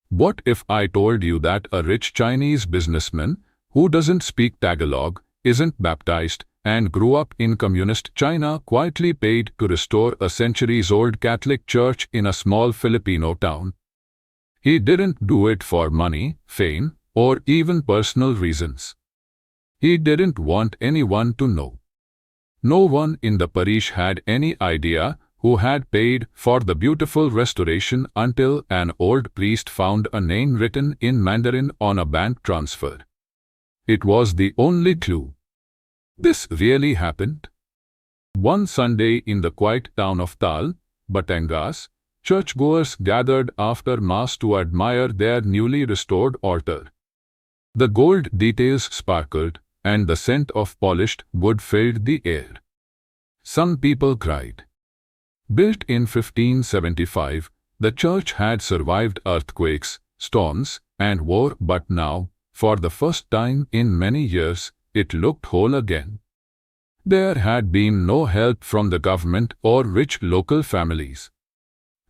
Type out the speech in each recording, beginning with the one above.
What if I told you that a rich Chinese businessman who doesn't speak Tagalog, isn't baptized, and grew up in communist China quietly paid to restore a centuries-old Catholic church in a small Filipino town? He didn't do it for money, fame, or even personal reasons. He didn't want anyone to know. No one in the parish had any idea who had paid for the beautiful restoration until an old priest found a name written in Mandarin on a bank transfer. It was the only clue. This really happened. One Sunday in the quiet town of Tal, Batangas, churchgoers gathered after Mass to admire their newly restored altar. The gold details sparkled, and the scent of polished wood filled the air. Some people cried. Built in 1575, the church had survived earthquakes, storms, and war, but now, for the first time in many years, it looked whole again. There had been no help from the government or rich local families.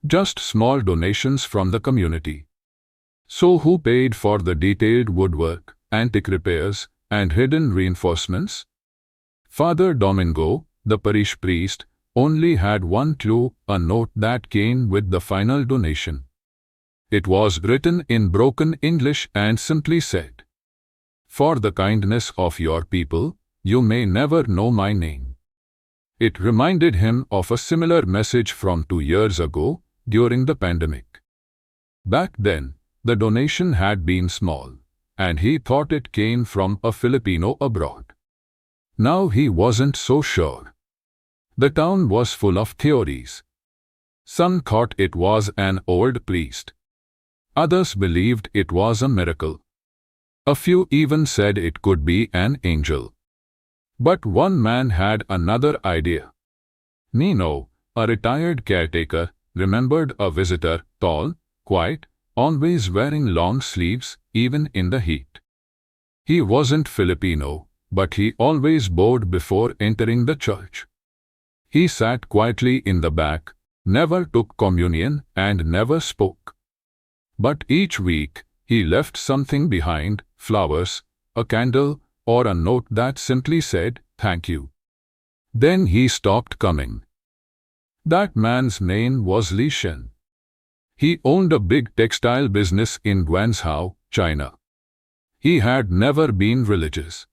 Just small donations from the community. So who paid for the detailed woodwork, antique repairs, and hidden reinforcements? Father Domingo, the parish priest, only had one clue, a note that came with the final donation. It was written in broken English and simply said, "For the kindness of your people, you may never know my name." It reminded him of a similar message from 2 years ago during the pandemic. Back then, the donation had been small, and he thought it came from a Filipino abroad. Now he wasn't so sure. The town was full of theories. Some thought it was an old priest. Others believed it was a miracle. A few even said it could be an angel. But one man had another idea. Nino, a retired caretaker, remembered a visitor, tall, quiet, always wearing long sleeves, even in the heat. He wasn't Filipino, but he always bowed before entering the church. He sat quietly in the back, never took communion, and never spoke. But each week, he left something behind, flowers, a candle, or a note that simply said, "Thank you." Then he stopped coming. That man's name was Li Shen. He owned a big textile business in Guangzhou, China. He had never been religious.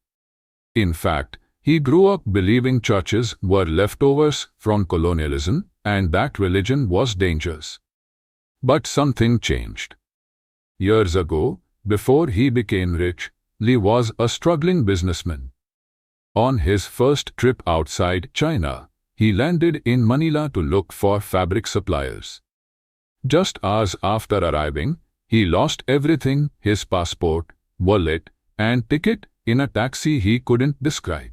In fact, he grew up believing churches were leftovers from colonialism and that religion was dangerous. But something changed. Years ago, before he became rich, Li was a struggling businessman. On his first trip outside China, he landed in Manila to look for fabric suppliers. Just hours after arriving, he lost everything: his passport, wallet, and ticket, in a taxi he couldn't describe.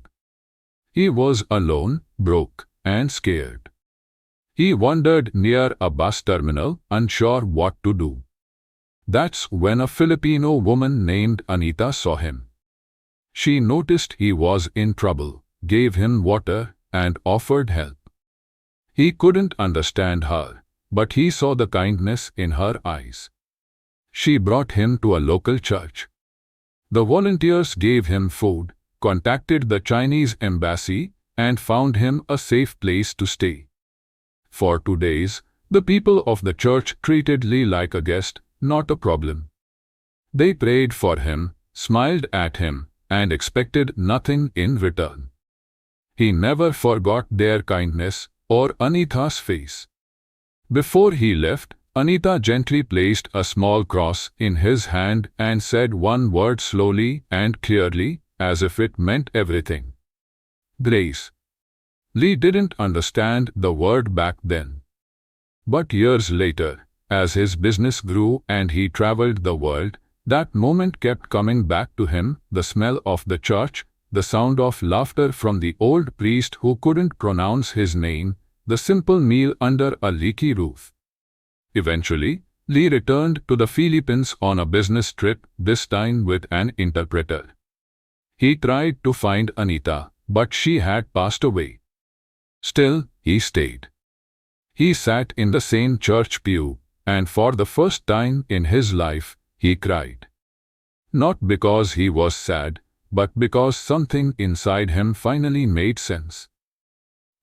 He was alone, broke, and scared. He wandered near a bus terminal, unsure what to do. That's when a Filipino woman named Anita saw him. She noticed he was in trouble, gave him water, and offered help. He couldn't understand her, but he saw the kindness in her eyes. She brought him to a local church. The volunteers gave him food, contacted the Chinese embassy, and found him a safe place to stay. For 2 days, the people of the church treated Li like a guest, not a problem. They prayed for him, smiled at him, and expected nothing in return. He never forgot their kindness or Anita's face. Before he left, Anita gently placed a small cross in his hand and said one word slowly and clearly, as if it meant everything. Grace. Li didn't understand the word back then. But years later, as his business grew and he traveled the world, that moment kept coming back to him: the smell of the church, the sound of laughter from the old priest who couldn't pronounce his name, the simple meal under a leaky roof. Eventually, Li returned to the Philippines on a business trip, this time with an interpreter. He tried to find Anita, but she had passed away. Still, he stayed. He sat in the same church pew, and for the first time in his life, he cried. Not because he was sad, but because something inside him finally made sense.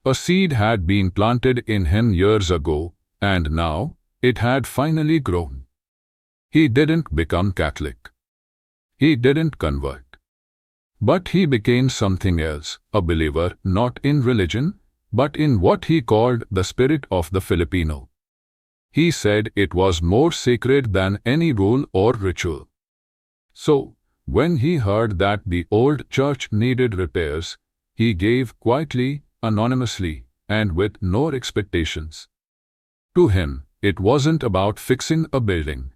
A seed had been planted in him years ago, and now it had finally grown. He didn't become Catholic. He didn't convert. But he became something else, a believer not in religion, but in what he called the spirit of the Filipino. He said it was more sacred than any rule or ritual. So, when he heard that the old church needed repairs, he gave quietly, anonymously, and with no expectations. To him, it wasn't about fixing a building.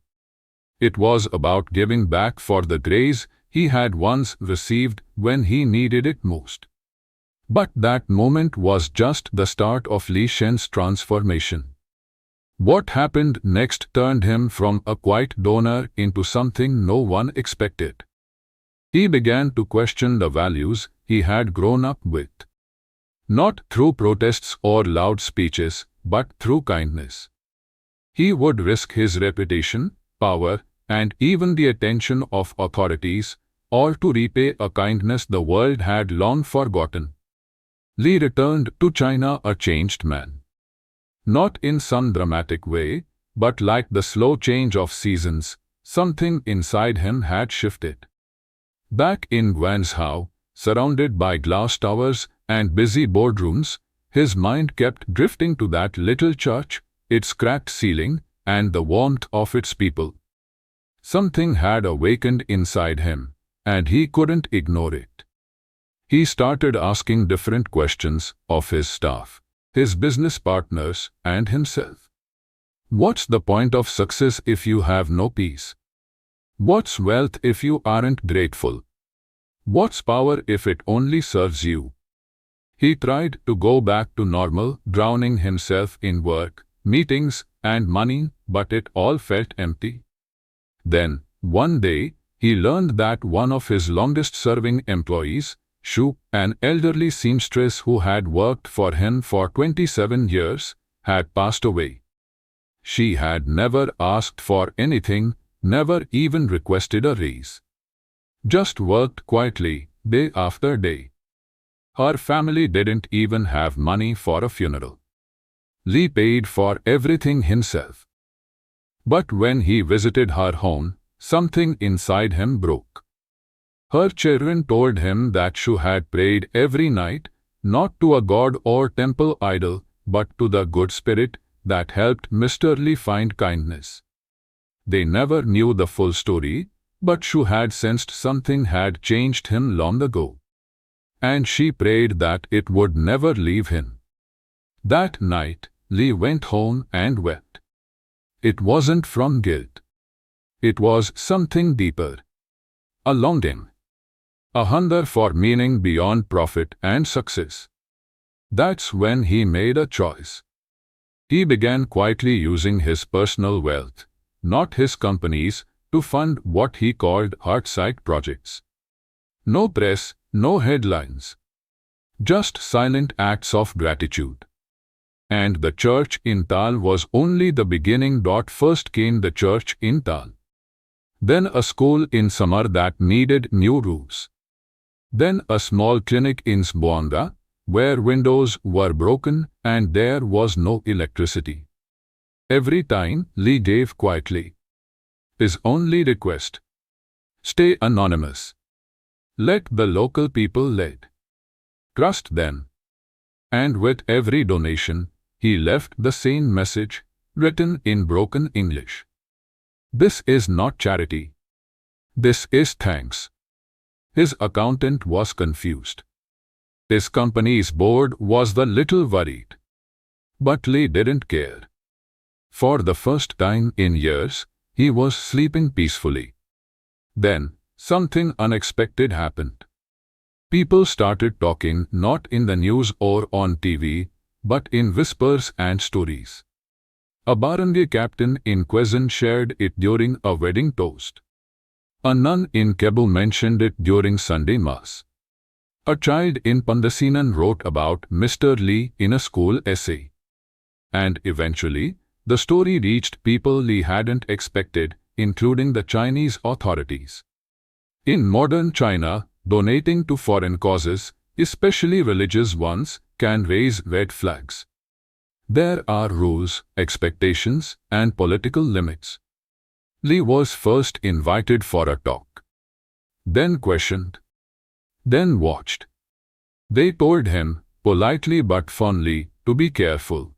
It was about giving back for the grace he had once received when he needed it most. But that moment was just the start of Li Shen's transformation. What happened next turned him from a quiet donor into something no one expected. He began to question the values he had grown up with. Not through protests or loud speeches, but through kindness. He would risk his reputation, power, and even the attention of authorities, all to repay a kindness the world had long forgotten. Li returned to China a changed man. Not in some dramatic way, but like the slow change of seasons, something inside him had shifted. Back in Guangzhou, surrounded by glass towers and busy boardrooms, his mind kept drifting to that little church, its cracked ceiling, and the warmth of its people. Something had awakened inside him, and he couldn't ignore it. He started asking different questions of his staff, his business partners, and himself. What's the point of success if you have no peace? What's wealth if you aren't grateful? What's power if it only serves you? He tried to go back to normal, drowning himself in work, meetings, and money, but it all felt empty. Then, one day, he learned that one of his longest-serving employees, Shu, an elderly seamstress who had worked for him for 27 years, had passed away. She had never asked for anything, never even requested a raise. Just worked quietly, day after day. Her family didn't even have money for a funeral. Li paid for everything himself. But when he visited her home, something inside him broke. Her children told him that Shu had prayed every night, not to a god or temple idol, but to the good spirit that helped Mr. Li find kindness. They never knew the full story, but Shu had sensed something had changed him long ago. And she prayed that it would never leave him. That night, Li went home and wept. It wasn't from guilt. It was something deeper. A longing. A hunger for meaning beyond profit and success. That's when he made a choice. He began quietly using his personal wealth, not his company's, to fund what he called heart-side projects. No press, no headlines. Just silent acts of gratitude. And the church in Tal was only the beginning. First came the church in Tal. Then a school in Samar that needed new roofs. Then a small clinic in Zamboanga, where windows were broken and there was no electricity. Every time, Li gave quietly. His only request: stay anonymous. Let the local people lead. Trust them. And with every donation, he left the same message, written in broken English. This is not charity. This is thanks. His accountant was confused. His company's board was a little worried. But Li didn't care. For the first time in years, he was sleeping peacefully. Then, something unexpected happened. People started talking not in the news or on TV, but in whispers and stories. A barangay captain in Quezon shared it during a wedding toast. A nun in Cebu mentioned it during Sunday Mass. A child in Pangasinan wrote about Mr. Li in a school essay. And eventually, the story reached people Li hadn't expected, including the Chinese authorities. In modern China, donating to foreign causes, especially religious ones, can raise red flags. There are rules, expectations, and political limits. Li was first invited for a talk, then questioned, then watched. They told him, politely but fondly, to be careful.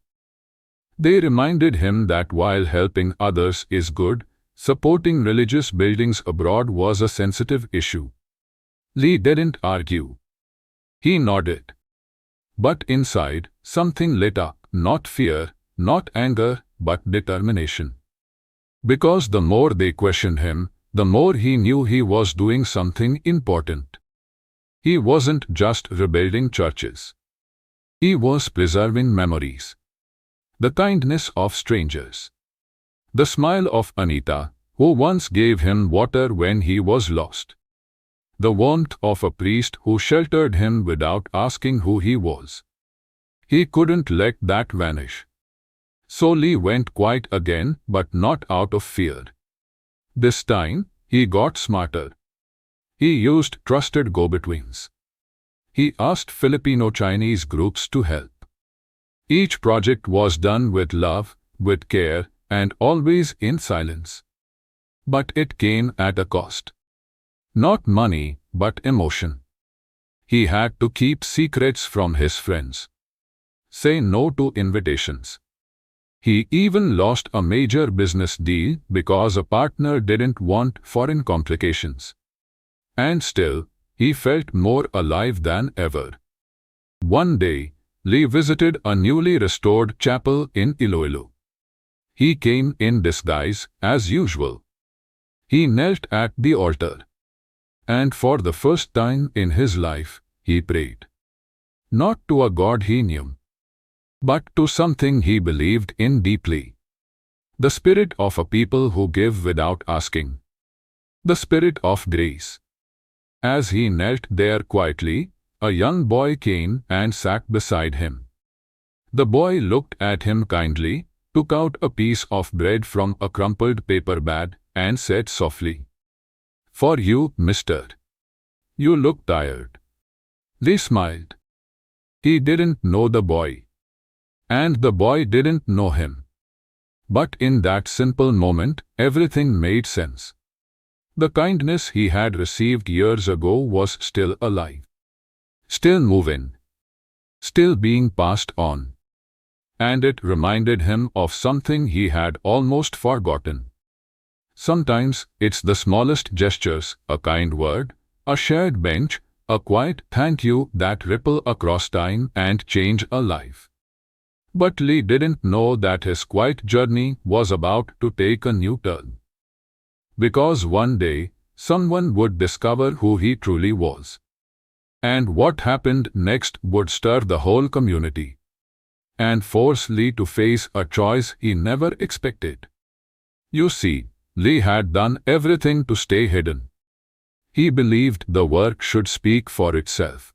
They reminded him that while helping others is good, supporting religious buildings abroad was a sensitive issue. Li didn't argue. He nodded. But inside, something lit up, not fear, not anger, but determination. Because the more they questioned him, the more he knew he was doing something important. He wasn't just rebuilding churches. He was preserving memories. The kindness of strangers. The smile of Anita, who once gave him water when he was lost. The warmth of a priest who sheltered him without asking who he was. He couldn't let that vanish. So Li went quiet again, but not out of fear. This time, he got smarter. He used trusted go-betweens. He asked Filipino Chinese groups to help. Each project was done with love, with care, and always in silence. But it came at a cost. Not money, but emotion. He had to keep secrets from his friends. Say no to invitations. He even lost a major business deal because a partner didn't want foreign complications. And still, he felt more alive than ever. One day, Li visited a newly restored chapel in Iloilo. He came in disguise, as usual. He knelt at the altar. And for the first time in his life, he prayed. Not to a god he knew, but to something he believed in deeply. The spirit of a people who give without asking. The spirit of grace. As he knelt there quietly, a young boy came and sat beside him. The boy looked at him kindly, took out a piece of bread from a crumpled paper bag, and said softly, "For you, mister. You look tired." Li smiled. He didn't know the boy. And the boy didn't know him. But in that simple moment, everything made sense. The kindness he had received years ago was still alive. Still moving. Still being passed on. And it reminded him of something he had almost forgotten. Sometimes it's the smallest gestures, a kind word, a shared bench, a quiet thank you that ripple across time and change a life. But Li didn't know that his quiet journey was about to take a new turn. Because one day, someone would discover who he truly was. And what happened next would stir the whole community. And force Li to face a choice he never expected. You see, Li had done everything to stay hidden. He believed the work should speak for itself.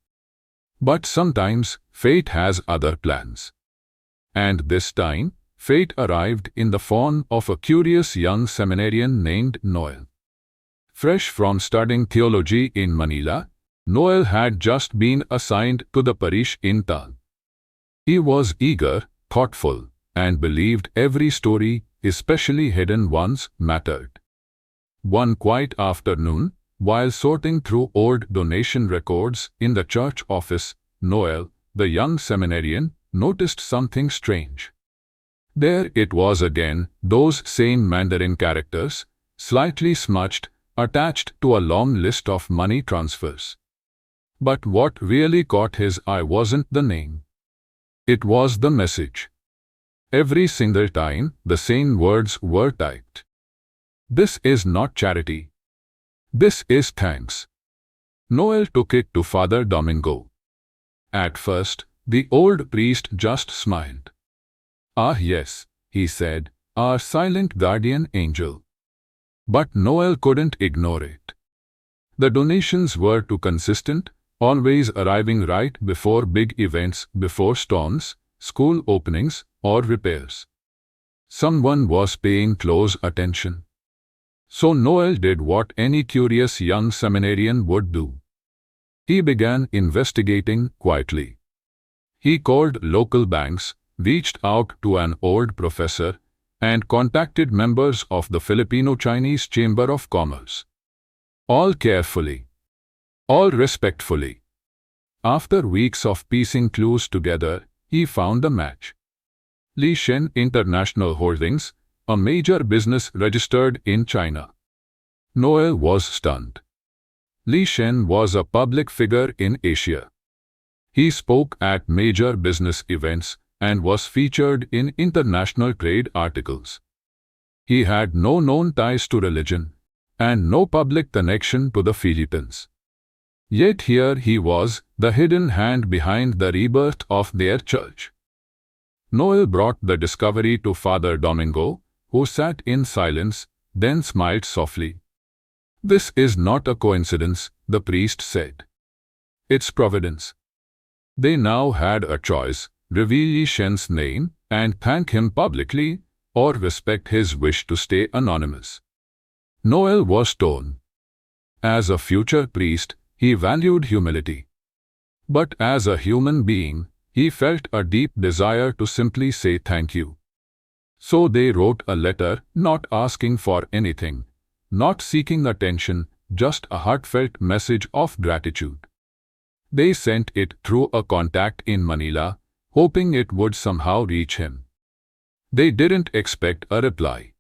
But sometimes, fate has other plans. And this time, fate arrived in the form of a curious young seminarian named Noel. Fresh from studying theology in Manila, Noel had just been assigned to the parish in Tal. He was eager, thoughtful, and believed every story, especially hidden ones, mattered. One quiet afternoon, while sorting through old donation records in the church office, Noel, the young seminarian, noticed something strange. There it was again, those same Mandarin characters, slightly smudged, attached to a long list of money transfers. But what really caught his eye wasn't the name. It was the message. Every single time, the same words were typed. "This is not charity. This is thanks." Noel took it to Father Domingo. At first, the old priest just smiled. "Ah yes," he said, "our silent guardian angel." But Noel couldn't ignore it. The donations were too consistent, always arriving right before big events, before storms, school openings, or repairs. Someone was paying close attention. So Noel did what any curious young seminarian would do. He began investigating quietly. He called local banks, reached out to an old professor, and contacted members of the Filipino-Chinese Chamber of Commerce. All carefully, all respectfully. After weeks of piecing clues together, he found a match. Li Shen International Holdings, a major business registered in China. Noel was stunned. Li Shen was a public figure in Asia. He spoke at major business events and was featured in international trade articles. He had no known ties to religion and no public connection to the Philippines. Yet here he was, the hidden hand behind the rebirth of their church. Noel brought the discovery to Father Domingo, who sat in silence, then smiled softly. "This is not a coincidence," the priest said. "It's providence." They now had a choice: reveal Li Shen's name and thank him publicly, or respect his wish to stay anonymous. Noel was torn. As a future priest, he valued humility. But as a human being, he felt a deep desire to simply say thank you. So they wrote a letter, not asking for anything, not seeking attention, just a heartfelt message of gratitude. They sent it through a contact in Manila, hoping it would somehow reach him. They didn't expect a reply.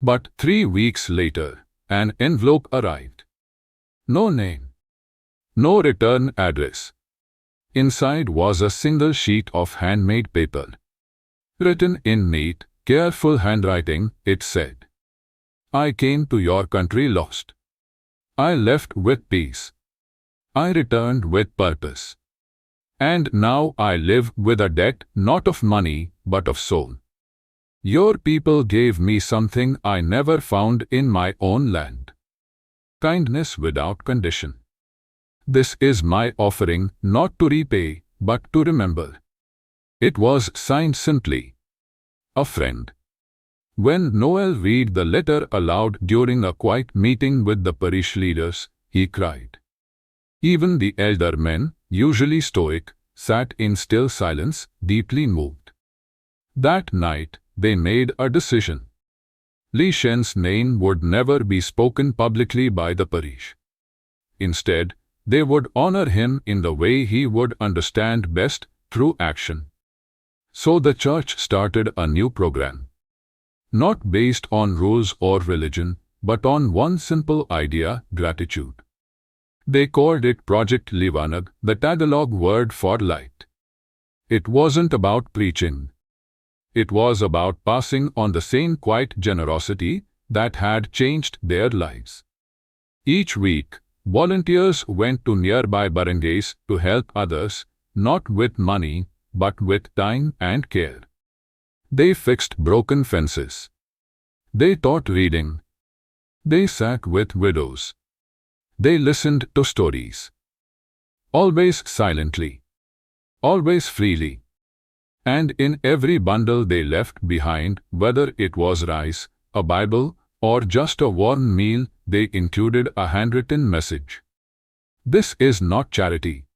But 3 weeks later, an envelope arrived. No name. No return address. Inside was a single sheet of handmade paper. Written in neat, careful handwriting, it said, "I came to your country lost. I left with peace. I returned with purpose. And now I live with a debt not of money but of soul. Your people gave me something I never found in my own land. Kindness without condition. This is my offering, not to repay, but to remember." It was signed simply, "A friend." When Noel read the letter aloud during a quiet meeting with the parish leaders, he cried. Even the elder men, usually stoic, sat in still silence, deeply moved. That night, they made a decision. Li Shen's name would never be spoken publicly by the parish. Instead, they would honor him in the way he would understand best, through action. So the church started a new program. Not based on rules or religion, but on one simple idea: gratitude. They called it Project Liwanag, the Tagalog word for light. It wasn't about preaching. It was about passing on the same quiet generosity that had changed their lives. Each week, volunteers went to nearby barangays to help others, not with money, but with time and care. They fixed broken fences. They taught reading. They sat with widows. They listened to stories. Always silently. Always freely. And in every bundle they left behind, whether it was rice, a Bible, or just a warm meal, they included a handwritten message. "This is not charity.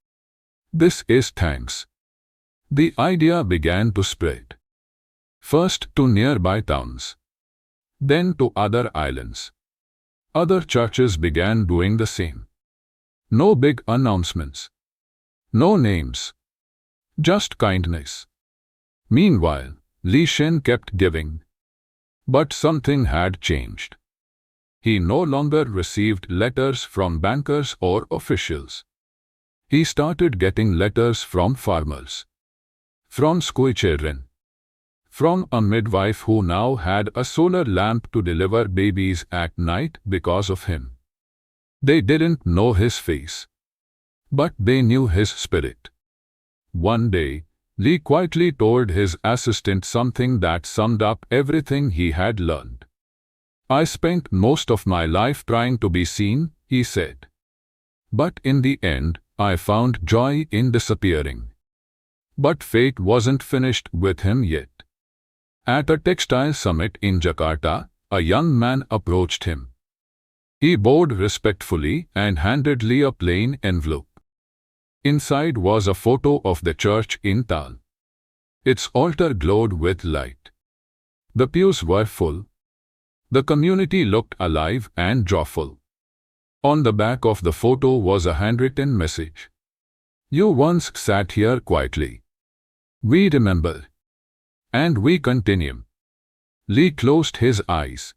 This is thanks." The idea began to spread. First to nearby towns. Then to other islands. Other churches began doing the same. No big announcements. No names. Just kindness. Meanwhile, Li Shen kept giving. But something had changed. He no longer received letters from bankers or officials. He started getting letters from farmers. From school children. From a midwife who now had a solar lamp to deliver babies at night because of him. They didn't know his face. But they knew his spirit. One day, Li quietly told his assistant something that summed up everything he had learned. "I spent most of my life trying to be seen," he said. "But in the end, I found joy in disappearing." But fate wasn't finished with him yet. At a textile summit in Jakarta, a young man approached him. He bowed respectfully and handed Lee a plain envelope. Inside was a photo of the church in Tal. Its altar glowed with light. The pews were full. The community looked alive and joyful. On the back of the photo was a handwritten message. "You once sat here quietly. We remember. And we continue." Lee closed his eyes.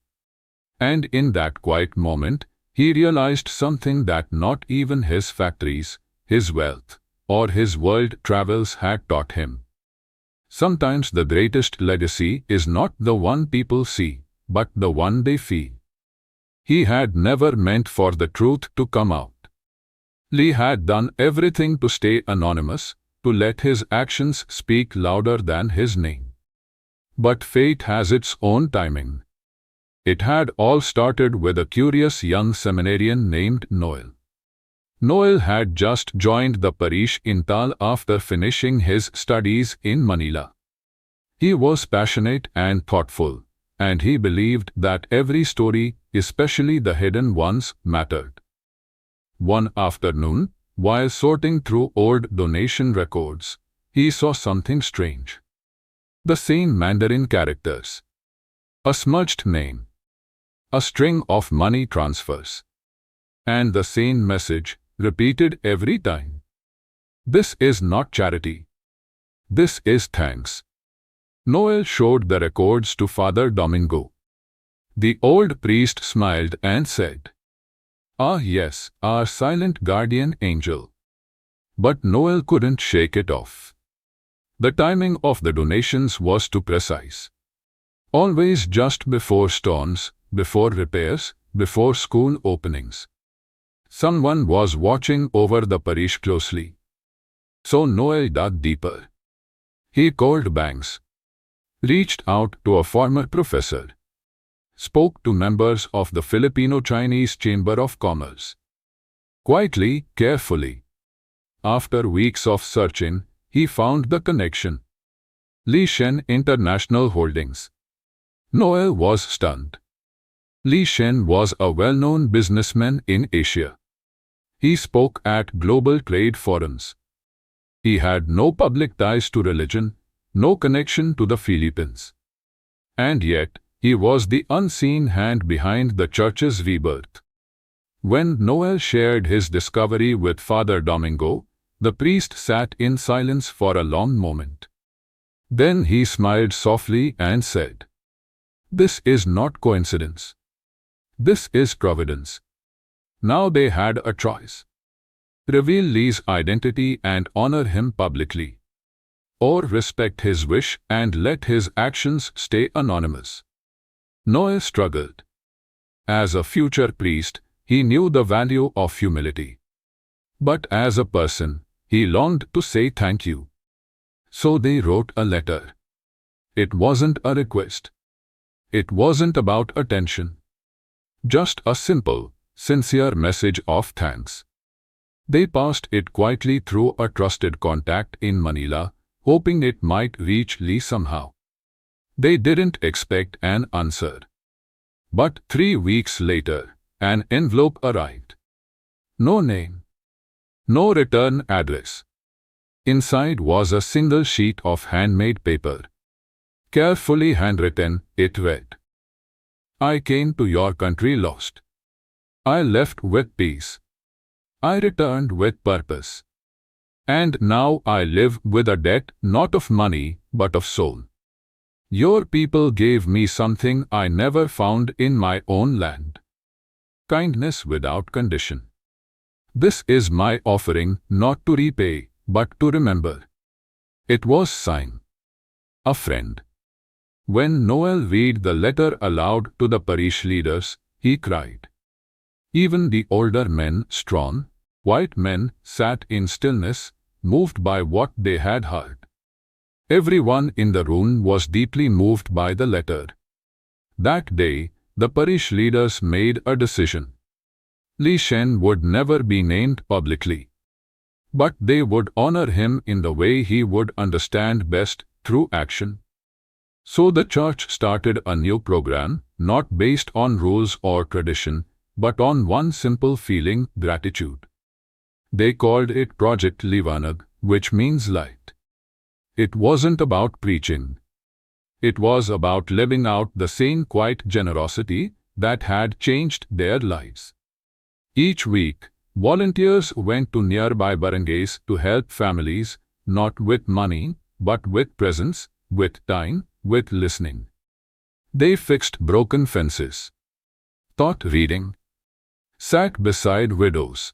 And in that quiet moment, he realized something that not even his factories, his wealth, or his world travels had taught him. Sometimes the greatest legacy is not the one people see, but the one they feel. He had never meant for the truth to come out. Lee had done everything to stay anonymous, to let his actions speak louder than his name. But fate has its own timing. It had all started with a curious young seminarian named Noel. Noel had just joined the parish in Tal after finishing his studies in Manila. He was passionate and thoughtful, and he believed that every story, especially the hidden ones, mattered. One afternoon, while sorting through old donation records, he saw something strange. The same Mandarin characters. A smudged name. A string of money transfers. And the same message, repeated every time. "This is not charity. This is thanks." Noel showed the records to Father Domingo. The old priest smiled and said, "Ah yes, our silent guardian angel." But Noel couldn't shake it off. The timing of the donations was too precise. Always just before storms, before repairs, before school openings. Someone was watching over the parish closely. So Noel dug deeper. He called banks, reached out to a former professor, spoke to members of the Filipino-Chinese Chamber of Commerce. Quietly, carefully. After weeks of searching, he found the connection. Li Shen International Holdings. Noel was stunned. Li Shen was a well-known businessman in Asia. He spoke at global trade forums. He had no public ties to religion, no connection to the Philippines. And yet, he was the unseen hand behind the church's rebirth. When Noel shared his discovery with Father Domingo, the priest sat in silence for a long moment. Then he smiled softly and said, "This is not coincidence. This is providence." Now they had a choice. Reveal Lee's identity and honor him publicly, or respect his wish and let his actions stay anonymous. Noel struggled. As a future priest, he knew the value of humility. But as a person, he longed to say thank you. So they wrote a letter. It wasn't a request. It wasn't about attention. Just a simple, sincere message of thanks. They passed it quietly through a trusted contact in Manila, hoping it might reach Lee somehow. They didn't expect an answer. But 3 weeks later, an envelope arrived. No name. No return address. Inside was a single sheet of handmade paper. Carefully handwritten, it read, "I came to your country lost. I left with peace. I returned with purpose. And now I live with a debt not of money but of soul. Your people gave me something I never found in my own land. Kindness without condition. This is my offering not to repay but to remember." It was signed, "A Friend." When Noel read the letter aloud to the parish leaders, he cried. Even the older men, strong, white men, sat in stillness, moved by what they had heard. Everyone in the room was deeply moved by the letter. That day, the parish leaders made a decision. Li Shen would never be named publicly. But they would honor him in the way he would understand best, through action. So the church started a new program, not based on rules or tradition, but on one simple feeling: gratitude. They called it Project Liwanag, which means light. It wasn't about preaching. It was about living out the same quiet generosity that had changed their lives. Each week, volunteers went to nearby barangays to help families, not with money, but with presence, with time, with listening. They fixed broken fences, taught reading, sat beside widows,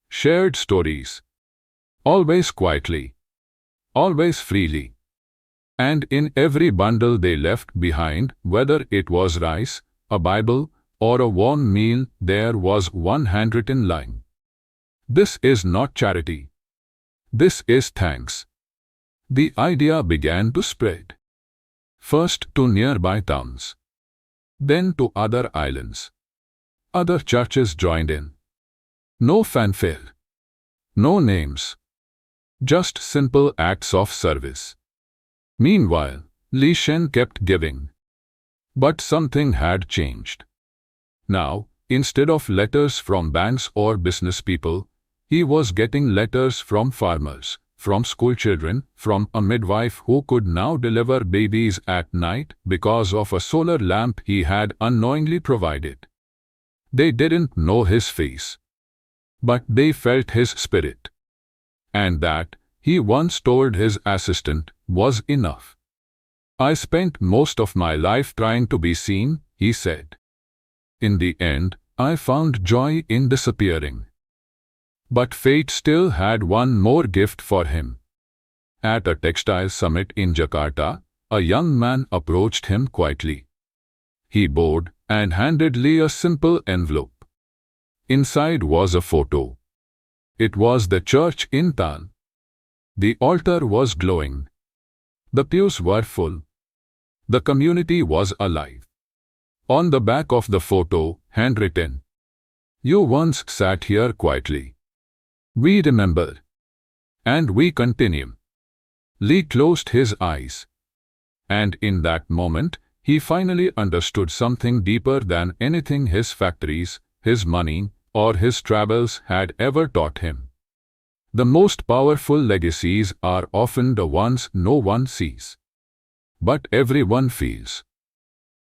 shared stories, always quietly, always freely. And in every bundle they left behind, whether it was rice, a Bible, or a warm meal, there was one handwritten line: "This is not charity. This is thanks." The idea began to spread. First to nearby towns, then to other islands. Other churches joined in. No fanfare, no names, just simple acts of service. Meanwhile, Li Shen kept giving. But something had changed. Now, instead of letters from banks or business people, he was getting letters from farmers, from schoolchildren, from a midwife who could now deliver babies at night because of a solar lamp he had unknowingly provided. They didn't know his face, but they felt his spirit. And that, he once told his assistant, was enough. "I spent most of my life trying to be seen," he said. "In the end, I found joy in disappearing." But fate still had one more gift for him. At a textile summit in Jakarta, a young man approached him quietly. He bowed and handed Lee a simple envelope. Inside was a photo. It was the church in town. The altar was glowing. The pews were full. The community was alive. On the back of the photo, handwritten, "You once sat here quietly. We remember. And we continue." Lee closed his eyes. And in that moment, he finally understood something deeper than anything his factories, his money, or his travels had ever taught him. The most powerful legacies are often the ones no one sees, but everyone feels.